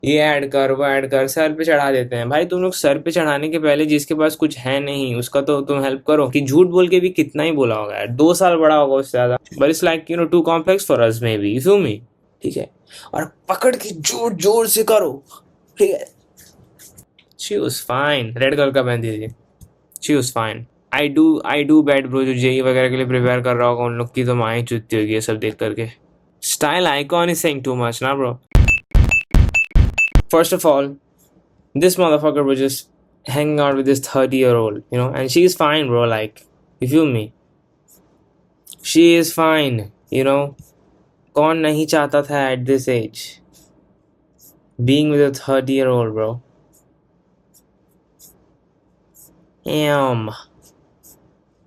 ये ऐड कर वो ऐड कर, सर पे चढ़ा देते हैं भाई। तुम लोग सर पे चढ़ाने के पहले जिसके पास कुछ है नहीं उसका तो तुम हेल्प करो। कि झूठ बोल के भी कितना ही बोला होगा यार, 2 साल बड़ा होगा उससे ज्यादा, but it's like too complex for us maybe, you feel me? ठीक है, और पकड़ के जोर जोर से करो, ठीक है। She was fine, red colour का पहनती थी, she was fine. I do bad bro, जो जेई वगैरह के लिए प्रिपेयर कर रहा होगा उन लोग की तो माँ ही चुतती होगी ये सब देख करके। Style icon is saying too much ना bro. First of all, this motherfucker was just hanging out with this 30-year-old, and she is fine, bro. Like, you feel me? She is fine. कौन नहीं चाहता था at this age being with a 30-year-old, bro? Damn.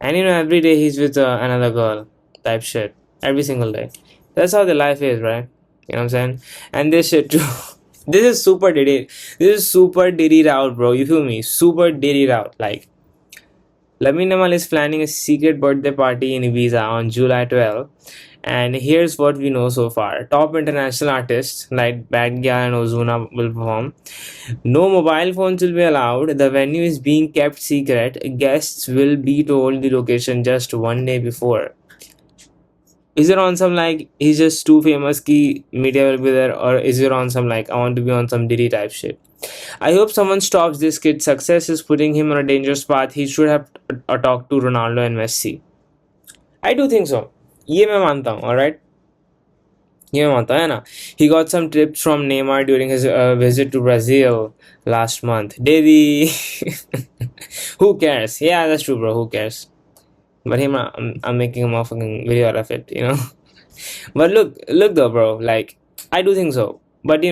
And every day he's with another girl, type shit. Every single day. That's how the life is, right? You know what I'm saying? And this shit too. This is super diddy. This is super diddy out, bro. You feel me? Super diddy out. Like, Lamine Yamal is planning a secret birthday party in Ibiza on July 12th. And here's what we know so far. Top international artists like Bad Gyal and Ozuna will perform. No mobile phones will be allowed. The venue is being kept secret. Guests will be told the location just one day before. Is it on some like he's just too famous ki media will be there, or is it on some like I want to be on some Diddy type shit? I hope someone stops this kid. Success is putting him on a dangerous path. He should have talked to Ronaldo and Messi. I do think so. ये मैं मानता हूँ, alright? ये मैं मानता हूँ, है ना? He got some tips from Neymar during his visit to Brazil last month. Diddy, who cares? Yeah, that's true, bro. Who cares? But I'm making a motherfucking video out of it. But look though, bro. Like, I do think so. But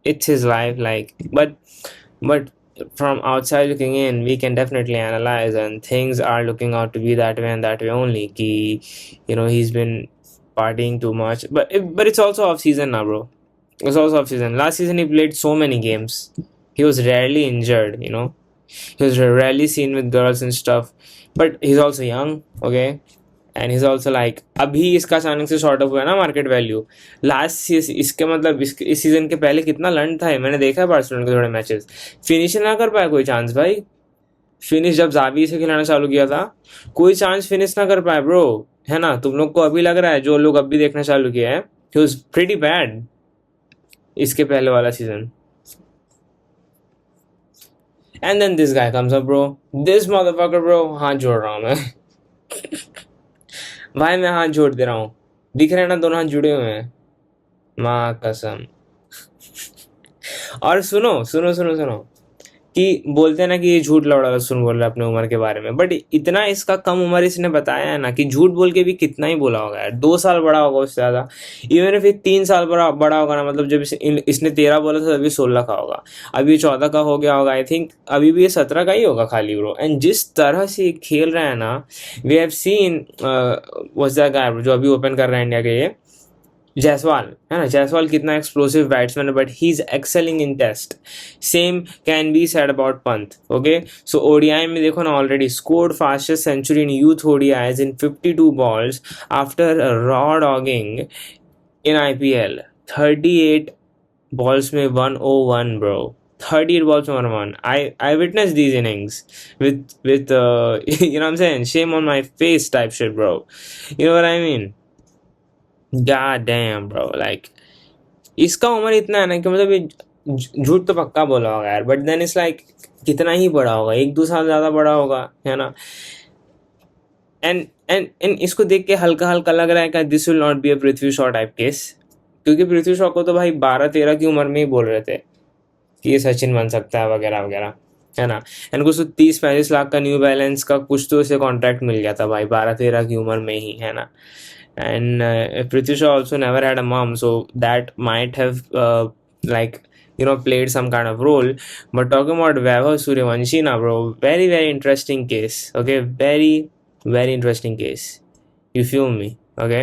it's his life. Like, but from outside looking in, we can definitely analyze, and things are looking out to be that way and that way only. Ki, he's been partying too much. But it's also off season now, bro. It's also off season. Last season he played so many games. He was rarely injured. He was rarely seen with girls and stuff. But he's also young, okay? And is also like अभी इसका अचानक से short up हुआ है ना market value. Last इसके मतलब इस सीजन के पहले कितना लंड था, मैंने देखा है बार्सिलोना के थोड़े मैचेस। फिनिश ना कर पाया कोई चांस भाई। फिनिश जब जावी से खिलाना चालू किया था कोई चांस फिनिश ना कर पाया ब्रो, है ना? तुम लोग को अभी लग रहा है, जो लोग अभी देखना चालू किया है, ही वाज प्रीटी बैड इसके पहले वाला season. And then this guy comes up bro, this motherfucker bro. हाथ जोड़ रहा हूँ मैं भाई, मैं हाथ जोड़ दे रहा हूँ, दिख रहे हैं ना दोनों हाथ जुड़े हुए हैं, माँ कसम। और सुनो सुनो सुनो सुनो, कि बोलते हैं ना कि ये झूठ लौड़ा सुन बोल रहा है अपने उम्र के बारे में, बट इतना इसका कम उम्र इसने बताया है ना कि झूठ बोल के भी कितना ही बोला होगा यार। 2 साल बड़ा होगा उससे ज्यादा। इवन फिर 3 साल बड़ा होगा ना, मतलब जब इसने 13 बोला था तभी 16 का होगा, अभी 14 का हो गया होगा आई थिंक, अभी भी ये 17 का ही होगा खाली ब्रो। एंड जिस तरह से ये खेल रहा है ना, we have seen what's that guy जो अभी ओपन कर रहा है इंडिया के, ये जायसवाल है ना। जायसवाल कितना एक्सप्लोसिव बैट्समैन है, but he is excelling in test. Same can be said about Pant, okay? So ODI में देखो ना, already scored fastest century in youth ODIs in 52 balls after raw dogging in IPL. 38 balls में 101 bro, 38 balls on one. I witnessed these innings with you know what I'm saying? Shame on my face type shit, bro. You know what I mean? God damn, bro. Like, इसका उम्र इतना है ना कि मतलब ये झूठ तो पक्का बोला होगा यार, बट देन इट्स लाइक कितना ही बड़ा होगा, 1-2 साल ज्यादा बड़ा होगा, है ना? एंड इसको देख के हल्का हल्का लग रहा है कि this will not be a Prithvi Shaw type case, क्योंकि पृथ्वी शॉ को तो भाई 12-13 की उम्र में ही बोल रहे थे कि ये सचिन बन सकता है वगैरह वगैरह, है ना? एंड कुछ तो 30-35 लाख का न्यू बैलेंस का कुछ तो उसे कॉन्ट्रैक्ट मिल गया था भाई 12-13 की उम्र में ही, है ना? And Prithvi Shaw also never had a mom, so that might have like played some kind of role. But talking about Vaibhav Suryavanshi now, bro, very very interesting case. Okay, very very interesting case. You feel me? Okay.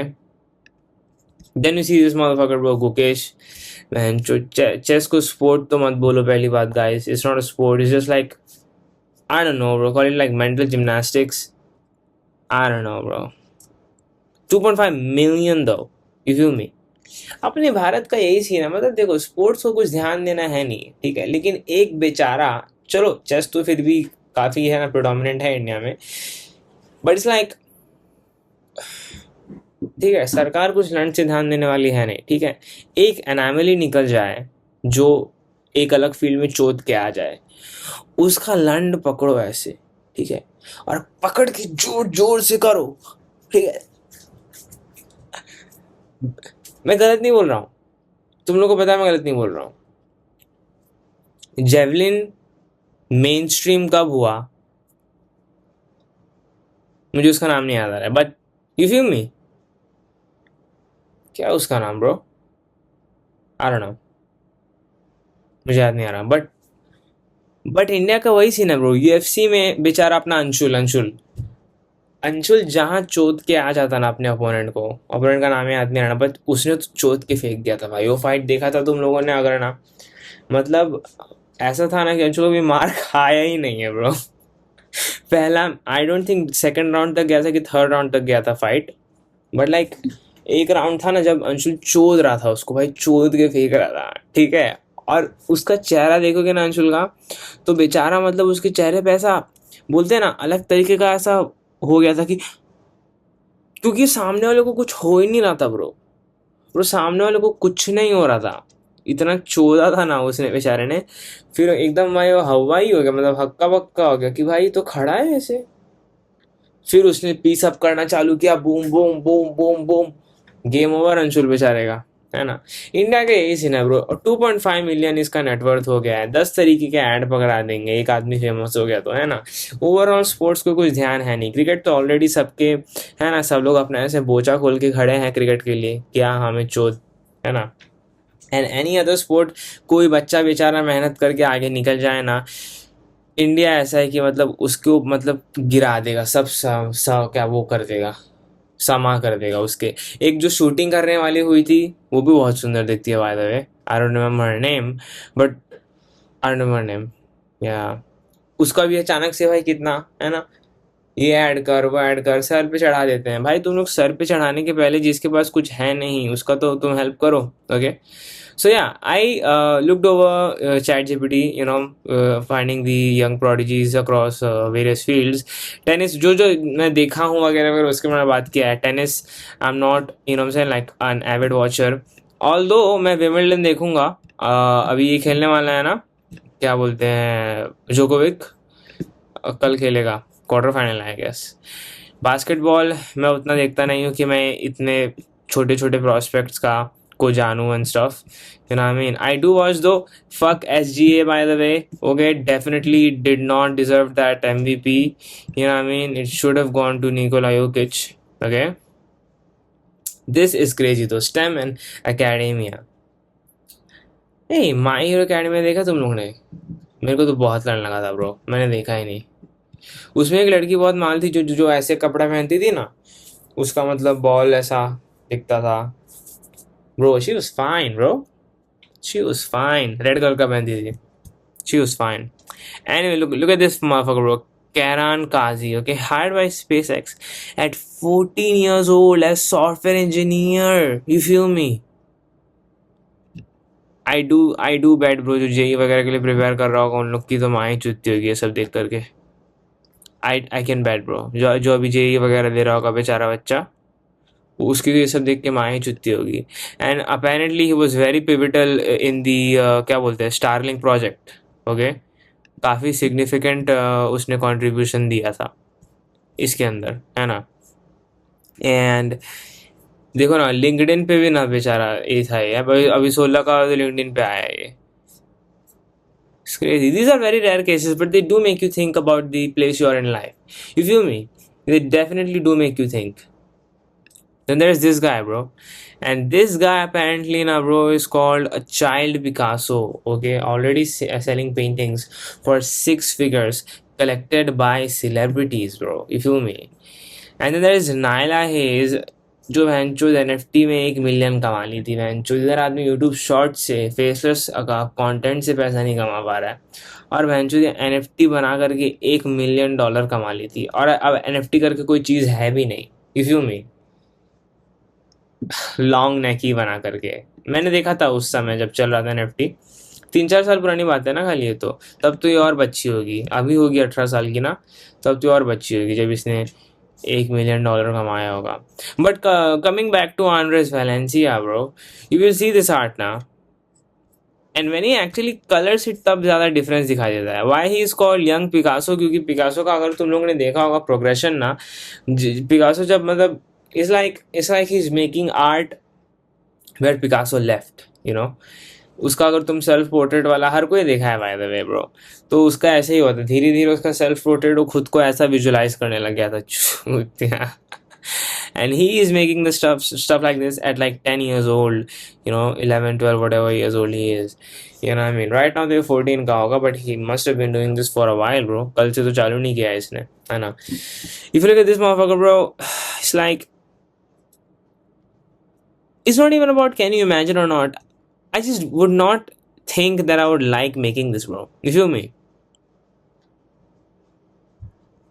Then you see this motherfucker, bro, Gukesh. Man, chess को sport तो मत बोलो पहली बात, guys. It's not a sport. It's just like, I don't know, bro. Call it like mental gymnastics. I don't know, bro. 2.5 million though. You feel me? अपने भारत का यही scene है, मतलब देखो स्पोर्ट्स को कुछ ध्यान देना है नहीं, ठीक है, लेकिन एक बेचारा, चलो चेस तो फिर भी काफी है ना, प्रोडोमिनेंट है इंडिया में, बट इट्स लाइक, ठीक है, सरकार कुछ लंड से ध्यान देने वाली है नहीं, ठीक है, एक एनामली निकल जाए जो एक अलग फील्ड में चोद के आ जाए, उसका लंड पकड़ो ऐसे, ठीक है, और पकड़ के जोर जोर से करो, ठीक है। मैं गलत नहीं बोल रहा हूँ, तुम लोग को पता है मैं गलत नहीं बोल रहा हूँ। जेवलिन मेन स्ट्रीम कब हुआ, मुझे उसका नाम नहीं याद आ रहा है, बट यू फील मी, क्या उसका नाम ब्रो, आई डोंट नो, मुझे याद नहीं आ रहा, बट इंडिया का वही सीन है ब्रो, यूएफसी में बेचारा अपना अंशुल अंशुल अंशुल जहाँ चोद के आ जाता ना अपने अपोनेंट को, अपोनेंट का नाम याद नहीं आ रहा, बट उसने तो चोद के फेंक दिया था भाई, वो फाइट देखा था तुम लोगों ने अगर ना, मतलब ऐसा था ना कि अंशुल को भी मार खाया ही नहीं है ब्रो। पहला I don't think second round तक गया था कि थर्ड राउंड तक गया था फाइट, बट लाइक एक राउंड था ना जब अंशुल चोद रहा था उसको भाई, चोद के फेंक रहा था, ठीक है, और उसका चेहरा देखोगे ना अंशुल का, तो बेचारा मतलब उसके चेहरे पे ऐसा, बोलते हैं ना अलग तरीके का ऐसा हो गया था कि, क्योंकि सामने वाले को कुछ हो ही नहीं रहा था ब्रो, सामने वाले को कुछ नहीं हो रहा था, इतना चोदा था ना उसने बेचारे ने, फिर एकदम भाई वो हवा ही हो गया, मतलब हक्का बक्का हो गया कि भाई तो खड़ा है ऐसे, फिर उसने पीस अप करना चालू किया, boom boom boom boom boom, game over Anshul बेचारे का, है ना। इंडिया का यही सीन है ब्रो, और 2.5 मिलियन इसका नेटवर्थ हो गया है, 10 तरीके के ऐड पकड़ा देंगे, एक आदमी फेमस हो गया तो, है ना। ओवरऑल स्पोर्ट्स को कुछ ध्यान है नहीं, क्रिकेट तो ऑलरेडी सबके, है ना, सब लोग अपने ऐसे बोचा खोल के खड़े हैं क्रिकेट के लिए, क्या हमें चोट, है ना। एंड एनी अदर स्पोर्ट, कोई बच्चा बेचारा मेहनत करके आगे निकल जाए ना, इंडिया ऐसा है कि मतलब उसको मतलब गिरा देगा सब, क्या वो कर देगा, समा कर देगा उसके। एक जो शूटिंग करने वाली हुई थी वो भी बहुत सुंदर दिखती है by the way, I don't remember her name, but I don't remember name, या उसका भी अचानक से भाई कितना, है ना, ये ऐड कर वो ऐड कर, सर पे चढ़ा देते हैं भाई, तुम लोग सर पे चढ़ाने के पहले जिसके पास कुछ है नहीं उसका तो तुम हेल्प करो, okay. So yeah, I looked over ChatGPT, finding the young prodigies across various fields. Tennis जो जो मैं देखा हूँ वगैरह वगैरह उसके मैंने बात किया है, tennis I am not saying like an avid watcher, although मैं विमिल्टन देखूंगा, अभी ये खेलने वाला है ना, क्या बोलते हैं, जोकोविक कल खेलेगा, quarter final I guess. Basketball मैं उतना देखता नहीं हूँ कि मैं इतने छोटे छोटे प्रोस्पेक्ट्स का को जानूँ and stuff, you know what I mean. I do watch though. Fuck SGA by the way. Okay, definitely did not deserve that MVP. You know what I mean. It should have gone to Nikola Jokic. Okay. This is crazy though. STEM and Academia. Hey, My Hero Academia देखा तुम लोग ने? मेरे को तो बहुत लड़ने लगा था ब्रो, मैंने देखा ही नहीं। उसमें एक लड़की बहुत माल थी जो ऐसे कपड़ा पहनती थी ना, उसका मतलब बॉल ऐसा दिखता था bro, she was fine bro, she was fine, red colour का पहनती थी, she was fine. Anyway, look at this motherfucker, bro. Karan Kazi, okay, hired by SpaceX at 14 years old as software engineer. You feel me? I do bet, bro. जो JEE वगैरह के लिए prepare कर रहा होगा उन लोग की तो माँ ही चुतती होगी ये सब देख करके। I can bet, bro. जो अभी जेई वगैरह दे रहा होगा बेचारा बच्चा, उसकी तो ये सब देख के माँ ही चुतती होगी। And apparently he was very pivotal in the, क्या बोलते हैं, स्टारलिंक प्रोजेक्ट, ओके। काफ़ी सिग्निफिकेंट उसने कंट्रीब्यूशन दिया था इसके अंदर, है ना। एंड देखो ना लिंक्डइन पे भी ना बेचारा ये था, ये अभी 16 का तो लिंक्डइन पे आया है ये। It's crazy. These are very rare cases, but they do make you think about the place you are in life. You feel me? They definitely do make you think. Then there's this guy, bro. And this guy apparently now, bro, is called a child Picasso. Okay, already selling paintings for 6 figures collected by celebrities, bro. You feel me? And then there is Naila Hayes, जो भैंचो NFT में 1 million कमा ली थी। भैंचो इधर आदमी YouTube short से faceless content से पैसा नहीं कमा पा रहा है, और भैंचो NFT बना करके $1 मिलियन कमा ली थी, और अब NFT करके कोई चीज़ है भी नहीं। You feel me? Long neck ही बना करके। मैंने देखा था उस समय जब चल रहा था निफ्टी। 3-4 साल पुरानी बात है ना खाली ये तो। तब तो ये और बच्ची होगी, अभी होगी 18 साल की ना। तब तो और बच्ची होगी जब इसने $1 मिलियन कमाया होगा। But coming back to Andres Valencia bro, you will see this art ना, and when he actually colours it तब ज़्यादा डिफरेंस दिखाई देता है। Why he is called young Picasso, क्योंकि पिकासो का अगर तुम लोगों ने देखा होगा प्रोग्रेशन ना, पिकासो जब मतलब it's like he is making art where Picasso left, you know. उसका अगर तुम सेल्फ पोर्ट्रेट वाला हर कोई देखा है बाय द वे ब्रो, तो उसका ऐसे ही होता है धीरे धीरे उसका सेल्फ पोर्ट्रेट वो खुद को ऐसा विजुलाइज करने लग गया था। And he is making the stuff like this at like 10 years old, 11, 12, whatever years old he is. You know what I mean? Right now they're 14 का होगा, but he must have been doing this for a while, bro. कल से तो चालू नहीं किया है इसने, है ना? If you look at this motherfucker, bro, it's like, it's not even about can you imagine or not. I just would not think that I would like making this, bro. You feel me?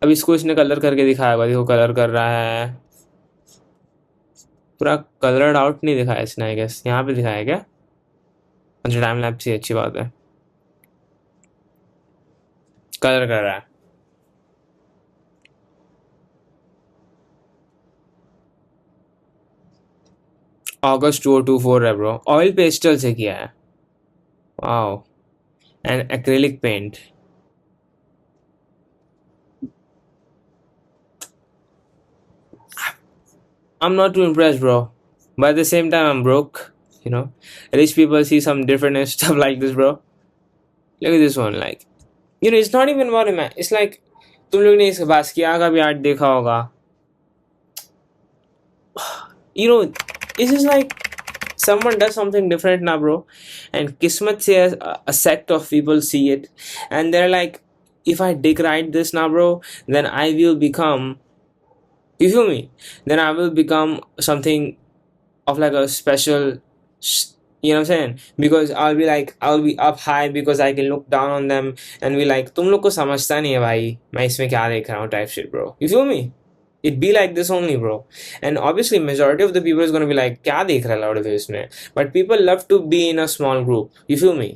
अब इसको इसने colour करके दिखाया होगा, देखो colour कर रहा है पूरा कलर्ड आउट नहीं दिखाया इसने, आई गेस यहाँ पे दिखाया क्या? अच्छा टाइम लैप्स ही अच्छी बात है, कलर कर रहा है। अगस्त 2024 है ब्रो, ऑयल पेस्टल से किया है। Wow, and acrylic paint. I'm not too impressed, bro. But at the same time, I'm broke. Rich people see some different stuff like this, bro. Look at this one, like, it's not even about it, man. It's like, तुम लोग ने इस बास्किया का भी art देखा होगा. It's just like someone does something different now, bro. And Kismet says a sect of people see it, and they're like, if I dig right this now, bro, then I will become. You feel me? Then I will become something of like a special, you know what I'm saying? Because I'll be up high because I can look down on them and be like, तुम लोग को समझता नहीं है भाई मैं इसमें क्या देख रहा हूँ type shit, bro. You feel me? It be like this only, bro. And obviously majority of the people is gonna be like, क्या देख रहा है लौड़े तो इसमें? But people love to be in a small group. You feel me?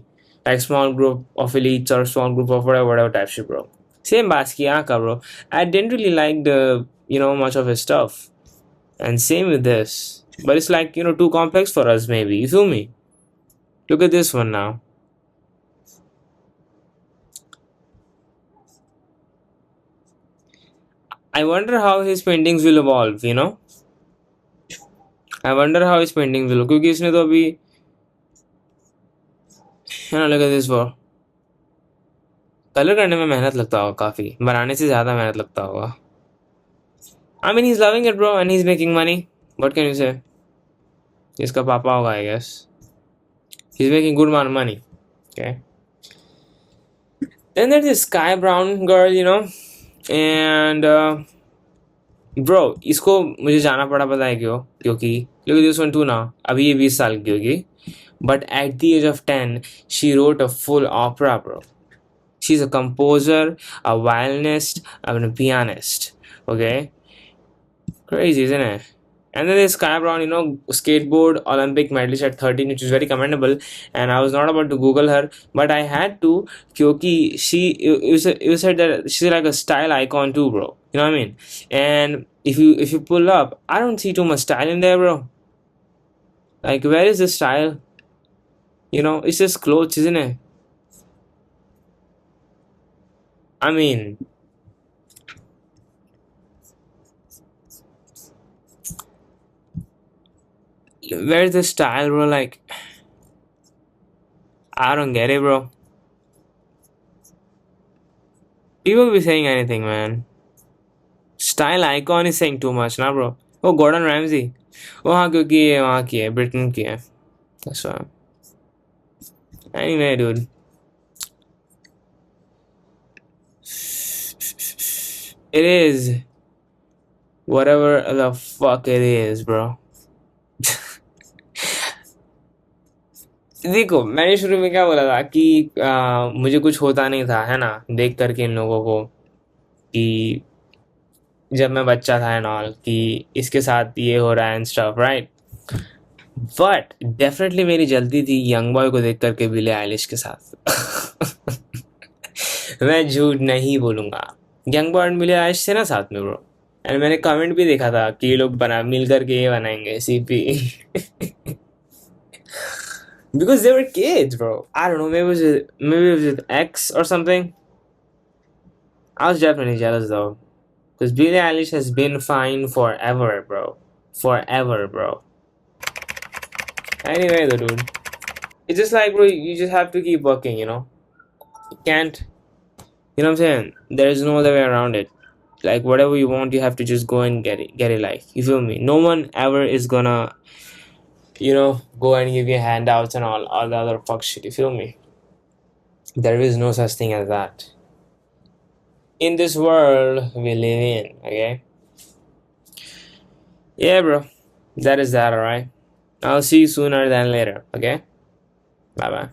Like small group of elites or small group of whatever type shit, bro. Same Basquiat, bro. I didn't really like much of his stuff. And same with this. But it's like, too complex for us, maybe. You feel me? Look at this one now. I wonder how his paintings will evolve, I wonder how his paintings will look. क्योंकि इसने तो अभी, look at this bro. Colour करने में मेहनत लगता होगा काफ़ी, बनाने से ज़्यादा मेहनत लगता होगा. I mean, he's loving it, bro, and he's making money. What can you say? इसका पापा होगा, I guess. He's making good amount of money. Okay. Then there's this Sky Brown girl, and bro, इसको मुझे जाना पड़ा पता है क्यों? क्योंकि look at this one too now. अभी ये 20 साल की होगी. But at the age of 10, she wrote a full opera, bro. She's a composer, a violinist, and a pianist. Okay? Crazy, isn't it? And then there's Sky Brown, skateboard Olympic medalist at 13, which is very commendable. And I was not about to Google her, but I had to, because you said that she's like a style icon too, bro. You know what I mean? And if you pull up, I don't see too much style in there, bro. Like, where is the style? It's just clothes, isn't it? I mean, where's the style, bro? Like, I don't get it, bro. People be saying anything, man. Style icon is saying too much, ना bro. Oh, Gordon Ramsay. वो हाँ क्योंकि ये वहाँ की है, Britain की है. That's why. Anyway, dude. It is whatever the fuck it is, bro. देखो मैंने शुरू में क्या बोला था कि मुझे कुछ होता नहीं था, है ना, देख करके इन लोगों को, कि जब मैं बच्चा था एंड ऑल, कि इसके साथ ये हो रहा है and stuff, right? But definitely मेरी जल्दी थी यंग बॉय को देख करके बिली आइलिश के साथ. मैं झूठ नहीं बोलूंगा. Young boy and Billie Eilish थे ना साथ में ब्रो. एंड मैंने कमेंट भी देखा था कि ये लोग बना मिल करके ये बनाएंगे CP. Because they were kids, bro. I don't know. Maybe it was X or something. I was definitely jealous though, because Billie Eilish has been fine forever, bro. Forever, bro. Anyway, though, dude, it's just like, bro, you just have to keep working. You can't. You know what I'm saying? There is no other way around it. Like whatever you want, you have to just go and get it. Get it, like you feel me? No one ever is gonna, go and give you handouts and all the other fuck shit. You feel me? There is no such thing as that in this world we live in. Okay. Yeah, bro. That is that. All right. I'll see you sooner than later. Okay. Bye bye.